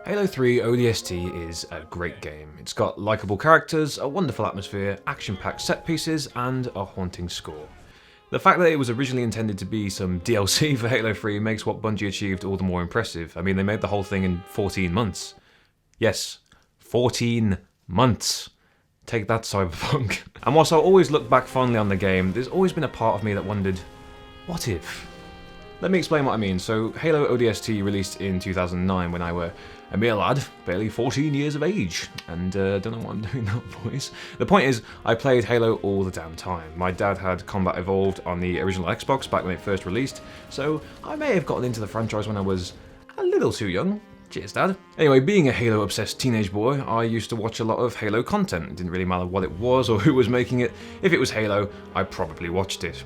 Halo 3 ODST is a great game. It's got likeable characters, a wonderful atmosphere, action-packed set pieces, and a haunting score. The fact that it was originally intended to be some DLC for Halo 3 makes what Bungie achieved all the more impressive. I mean, they made the whole thing in 14 months. Yes, 14 months. Take that, Cyberpunk. And whilst I'll always look back fondly on the game, there's always been a part of me that wondered, what if? Let me explain what I mean. So, Halo ODST released in 2009 when I were a mere lad, barely 14 years of age, and don't know why I'm doing that voice. The point is, I played Halo all the damn time. My dad had Combat Evolved on the original Xbox back when it first released, so I may have gotten into the franchise when I was a little too young. Cheers, Dad. Anyway, being a Halo-obsessed teenage boy, I used to watch a lot of Halo content. It didn't really matter what it was or who was making it. If it was Halo, I probably watched it.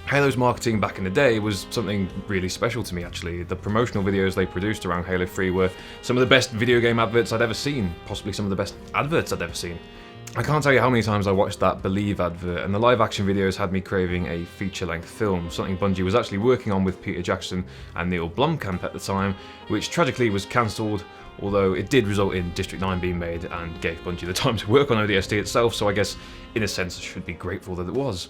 Halo's marketing back in the day was something really special to me, actually. The promotional videos they produced around Halo 3 were some of the best video game adverts I'd ever seen, possibly some of the best adverts I'd ever seen. I can't tell you how many times I watched that Believe advert, and the live action videos had me craving a feature-length film, something Bungie was actually working on with Peter Jackson and Neil Blomkamp at the time, which tragically was cancelled, although it did result in District 9 being made and gave Bungie the time to work on ODST itself, so I guess in a sense I should be grateful that it was.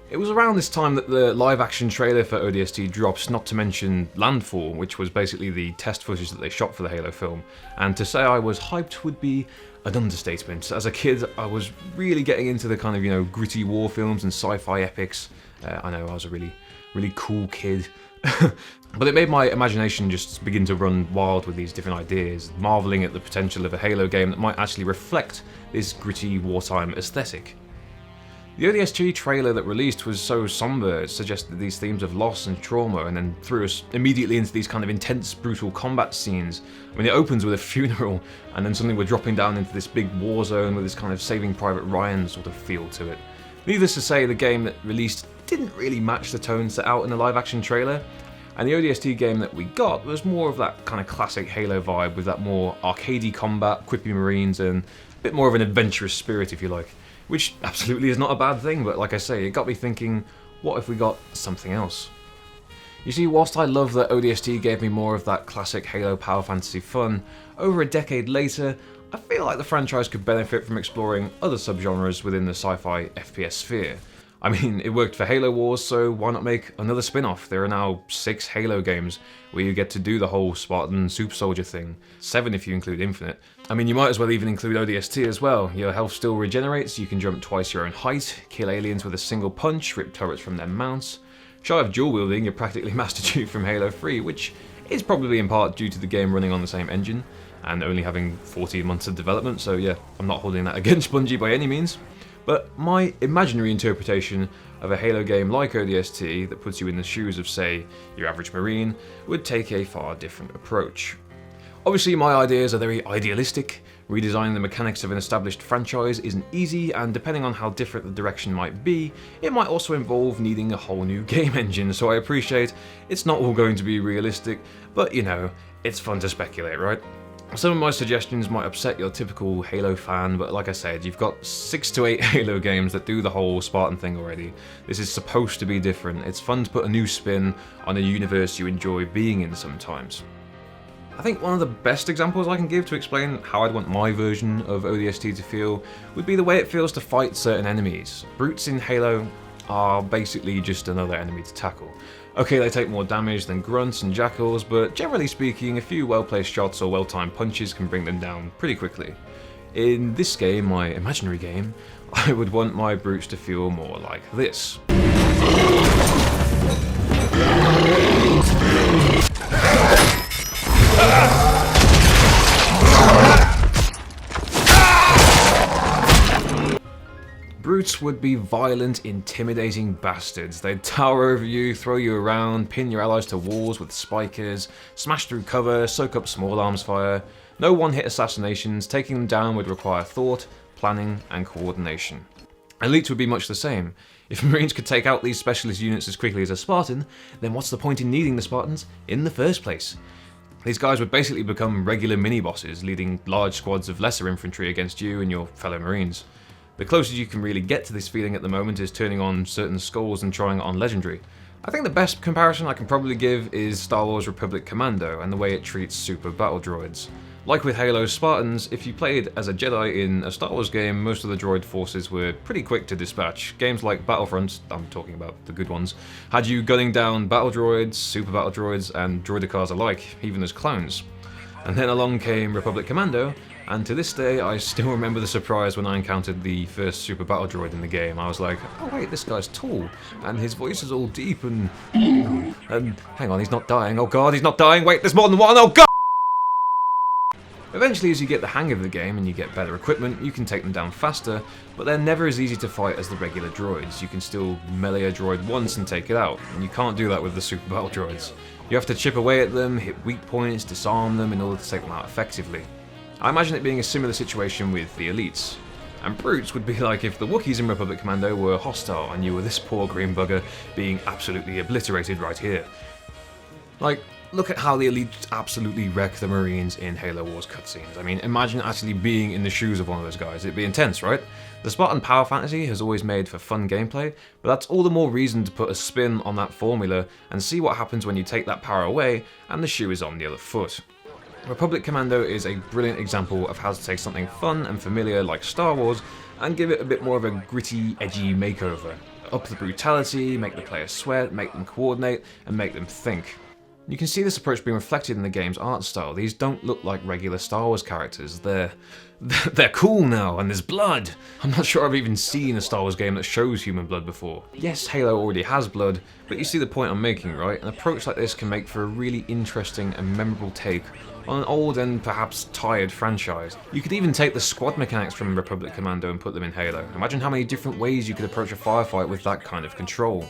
It was around this time that the live-action trailer for ODST dropped, not to mention Landfall, which was basically the test footage that they shot for the Halo film, and to say I was hyped would be an understatement. As a kid, I was really getting into the kind of, gritty war films and sci-fi epics. I know I was a really cool kid. But it made my imagination just begin to run wild with these different ideas, marvelling at the potential of a Halo game that might actually reflect this gritty wartime aesthetic. The ODST trailer that released was so somber, it suggested these themes of loss and trauma, and then threw us immediately into these kind of intense, brutal combat scenes. I mean, it opens with a funeral, and then suddenly we're dropping down into this big war zone with this kind of Saving Private Ryan sort of feel to it. Needless to say, the game that released didn't really match the tone set out in the live-action trailer, and the ODST game that we got was more of that kind of classic Halo vibe, with that more arcadey combat, quippy marines, and a bit more of an adventurous spirit, if you like. Which absolutely is not a bad thing, but like I say, it got me thinking, what if we got something else? You see, whilst I love that ODST gave me more of that classic Halo power fantasy fun, over a decade later, I feel like the franchise could benefit from exploring other subgenres within the sci-fi FPS sphere. I mean, it worked for Halo Wars, so why not make another spin-off? There are now 6 Halo games where you get to do the whole Spartan super soldier thing. 7 if you include Infinite. I mean, you might as well even include ODST as well. Your health still regenerates, you can jump twice your own height, kill aliens with a single punch, rip turrets from their mounts. Shy of dual wielding, you're practically Master Chief from Halo 3, which is probably in part due to the game running on the same engine, and only having 14 months of development, so yeah, I'm not holding that against Bungie by any means. But my imaginary interpretation of a Halo game like ODST that puts you in the shoes of, say, your average Marine would take a far different approach. Obviously, my ideas are very idealistic. Redesigning the mechanics of an established franchise isn't easy, and depending on how different the direction might be, it might also involve needing a whole new game engine, so I appreciate it's not all going to be realistic, but it's fun to speculate, right? Some of my suggestions might upset your typical Halo fan, but like I said, you've got 6 to 8 Halo games that do the whole Spartan thing already. This is supposed to be different. It's fun to put a new spin on a universe you enjoy being in sometimes. I think one of the best examples I can give to explain how I'd want my version of ODST to feel would be the way it feels to fight certain enemies. Brutes in Halo are basically just another enemy to tackle. Okay, they take more damage than grunts and jackals, but generally speaking, a few well-placed shots or well-timed punches can bring them down pretty quickly. In this game, my imaginary game, I would want my brutes to feel more like this. Brutes would be violent, intimidating bastards. They'd tower over you, throw you around, pin your allies to walls with spikers, smash through cover, soak up small arms fire. No one-hit assassinations, taking them down would require thought, planning, and coordination. Elites would be much the same. If Marines could take out these specialist units as quickly as a Spartan, then what's the point in needing the Spartans in the first place? These guys would basically become regular mini-bosses, leading large squads of lesser infantry against you and your fellow Marines. The closest you can really get to this feeling at the moment is turning on certain skulls and trying it on Legendary. I think the best comparison I can probably give is Star Wars Republic Commando and the way it treats super battle droids. Like with Halo's Spartans, if you played as a Jedi in a Star Wars game, most of the droid forces were pretty quick to dispatch. Games like Battlefront, I'm talking about the good ones, had you gunning down battle droids, super battle droids, and droidicars alike, even as clones. And then along came Republic Commando, and to this day I still remember the surprise when I encountered the first super battle droid in the game. I was like, oh wait, this guy's tall, and his voice is all deep and hang on, he's not dying, oh god, he's not dying, wait, there's more than one, oh god! Eventually, as you get the hang of the game and you get better equipment, you can take them down faster, but they're never as easy to fight as the regular droids. You can still melee a droid once and take it out, and you can't do that with the super battle droids. You have to chip away at them, hit weak points, disarm them in order to take them out effectively. I imagine it being a similar situation with the elites. And brutes would be like if the Wookiees in Republic Commando were hostile and you were this poor green bugger being absolutely obliterated right here. Like, look at how the elites absolutely wreck the Marines in Halo Wars cutscenes. I mean, imagine actually being in the shoes of one of those guys. It'd be intense, right? The Spartan power fantasy has always made for fun gameplay, but that's all the more reason to put a spin on that formula and see what happens when you take that power away and the shoe is on the other foot. Republic Commando is a brilliant example of how to take something fun and familiar like Star Wars and give it a bit more of a gritty, edgy makeover. Up the brutality, make the players sweat, make them coordinate, and make them think. You can see this approach being reflected in the game's art style. These don't look like regular Star Wars characters. They're cool now, and there's blood. I'm not sure I've even seen a Star Wars game that shows human blood before. Yes, Halo already has blood, but you see the point I'm making, right? An approach like this can make for a really interesting and memorable take on an old and perhaps tired franchise. You could even take the squad mechanics from Republic Commando and put them in Halo. Imagine how many different ways you could approach a firefight with that kind of control.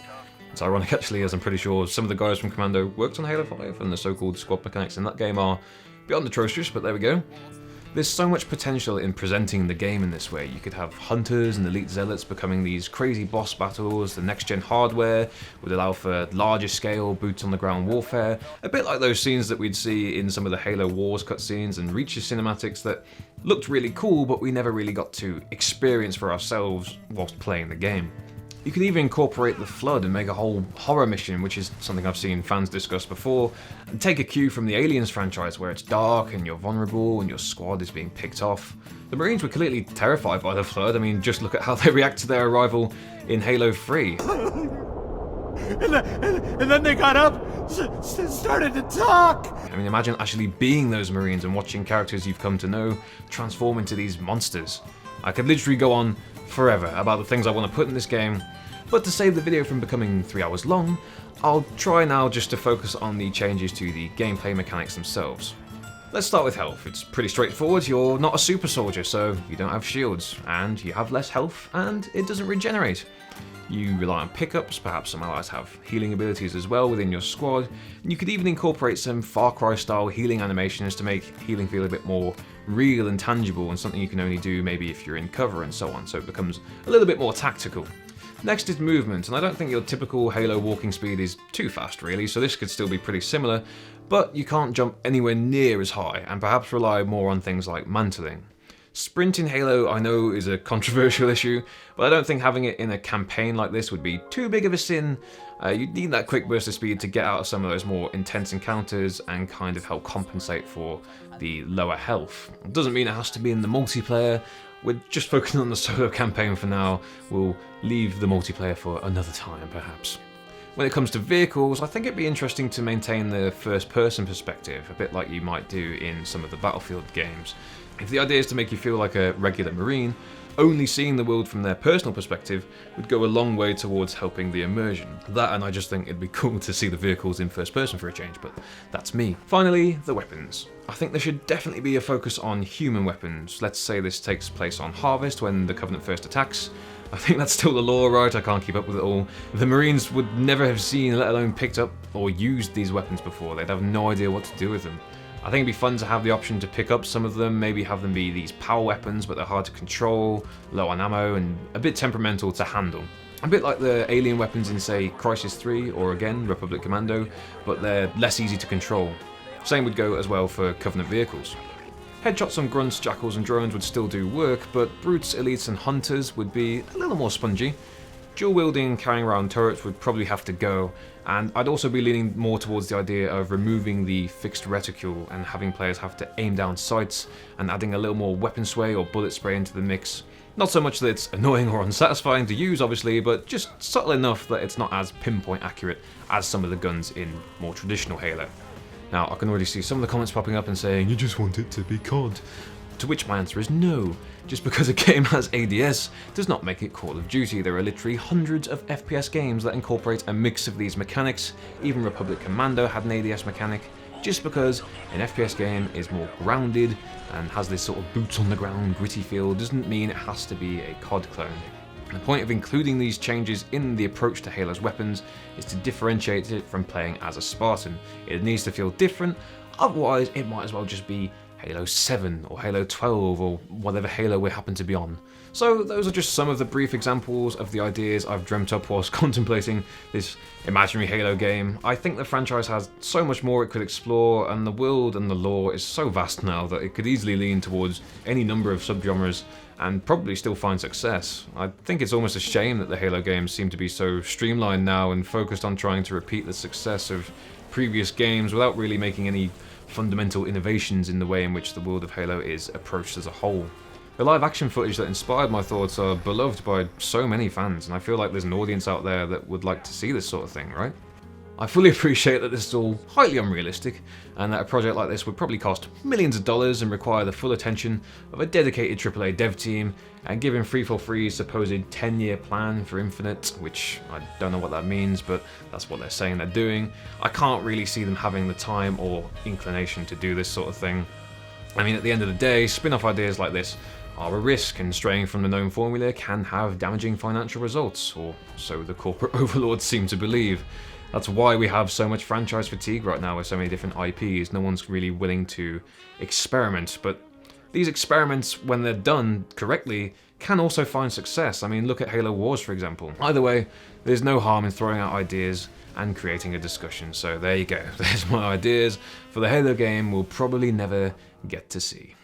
It's ironic actually, as I'm pretty sure some of the guys from Commando worked on Halo 5, and the so-called squad mechanics in that game are beyond atrocious, but there we go. There's so much potential in presenting the game in this way. You could have hunters and elite zealots becoming these crazy boss battles, the next-gen hardware would allow for larger scale, boots-on-the-ground warfare, a bit like those scenes that we'd see in some of the Halo Wars cutscenes and Reach's cinematics that looked really cool, but we never really got to experience for ourselves whilst playing the game. You could even incorporate the Flood and make a whole horror mission, which is something I've seen fans discuss before, and take a cue from the Aliens franchise where it's dark and you're vulnerable and your squad is being picked off. The Marines were clearly terrified by the Flood. I mean, just look at how they react to their arrival in Halo 3. And then they got up, started to talk! I mean, imagine actually being those Marines and watching characters you've come to know transform into these monsters. I could literally go on forever about the things I want to put in this game, but to save the video from becoming 3 hours long, I'll try now just to focus on the changes to the gameplay mechanics themselves. Let's start with health. It's pretty straightforward. You're not a super soldier, so you don't have shields, and you have less health, and it doesn't regenerate. You rely on pickups, perhaps some allies have healing abilities as well within your squad, and you could even incorporate some Far Cry style healing animations to make healing feel a bit more real and tangible, and something you can only do maybe if you're in cover and so on, so it becomes a little bit more tactical. Next is movement, and I don't think your typical Halo walking speed is too fast really, so this could still be pretty similar, but you can't jump anywhere near as high, and perhaps rely more on things like mantling. Sprint in Halo I know is a controversial issue, but I don't think having it in a campaign like this would be too big of a sin. You'd need that quick burst of speed to get out of some of those more intense encounters and kind of help compensate for the lower health. It doesn't mean it has to be in the multiplayer. We're just focusing on the solo campaign for now. We'll leave the multiplayer for another time perhaps. When it comes to vehicles, I think it'd be interesting to maintain the first-person perspective, a bit like you might do in some of the Battlefield games. If the idea is to make you feel like a regular Marine, only seeing the world from their personal perspective would go a long way towards helping the immersion. That, and I just think it'd be cool to see the vehicles in first person for a change, but that's me. Finally, the weapons. I think there should definitely be a focus on human weapons. Let's say this takes place on Harvest when the Covenant first attacks. I think that's still the law, right? I can't keep up with it all. The Marines would never have seen, let alone picked up or used these weapons before. They'd have no idea what to do with them. I think it'd be fun to have the option to pick up some of them, maybe have them be these power weapons, but they're hard to control, low on ammo, and a bit temperamental to handle. A bit like the alien weapons in, say, Crysis 3, or again, Republic Commando, but they're less easy to control. Same would go as well for Covenant vehicles. Headshots on grunts, jackals, and drones would still do work, but brutes, elites, and hunters would be a little more spongy. Dual wielding and carrying around turrets would probably have to go, and I'd also be leaning more towards the idea of removing the fixed reticule and having players have to aim down sights and adding a little more weapon sway or bullet spray into the mix. Not so much that it's annoying or unsatisfying to use obviously, but just subtle enough that it's not as pinpoint accurate as some of the guns in more traditional Halo. Now I can already see some of the comments popping up and saying, you just want it to be COD. To which my answer is no. Just because a game has ADS does not make it Call of Duty. There are literally hundreds of FPS games that incorporate a mix of these mechanics. Even Republic Commando had an ADS mechanic. Just because an FPS game is more grounded and has this sort of boots on the ground gritty feel doesn't mean it has to be a COD clone. The point of including these changes in the approach to Halo's weapons is to differentiate it from playing as a Spartan. It needs to feel different, otherwise it might as well just be Halo 7 or Halo 12 or whatever Halo we happen to be on. So those are just some of the brief examples of the ideas I've dreamt up whilst contemplating this imaginary Halo game. I think the franchise has so much more it could explore, and the world and the lore is so vast now that it could easily lean towards any number of subgenres and probably still find success. I think it's almost a shame that the Halo games seem to be so streamlined now and focused on trying to repeat the success of previous games without really making any fundamental innovations in the way in which the world of Halo is approached as a whole. The live action footage that inspired my thoughts are beloved by so many fans, and I feel like there's an audience out there that would like to see this sort of thing, right? I fully appreciate that this is all highly unrealistic, and that a project like this would probably cost millions of dollars and require the full attention of a dedicated AAA dev team, and given 343's supposed 10-year plan for Infinite, which I don't know what that means, but that's what they're saying they're doing, I can't really see them having the time or inclination to do this sort of thing. I mean, at the end of the day, spin-off ideas like this are a risk, and straying from the known formula can have damaging financial results, or so the corporate overlords seem to believe. That's why we have so much franchise fatigue right now with so many different IPs. No one's really willing to experiment, but these experiments, when they're done correctly, can also find success. I mean, look at Halo Wars, for example. Either way, there's no harm in throwing out ideas and creating a discussion. So there you go. There's my ideas for the Halo game we'll probably never get to see.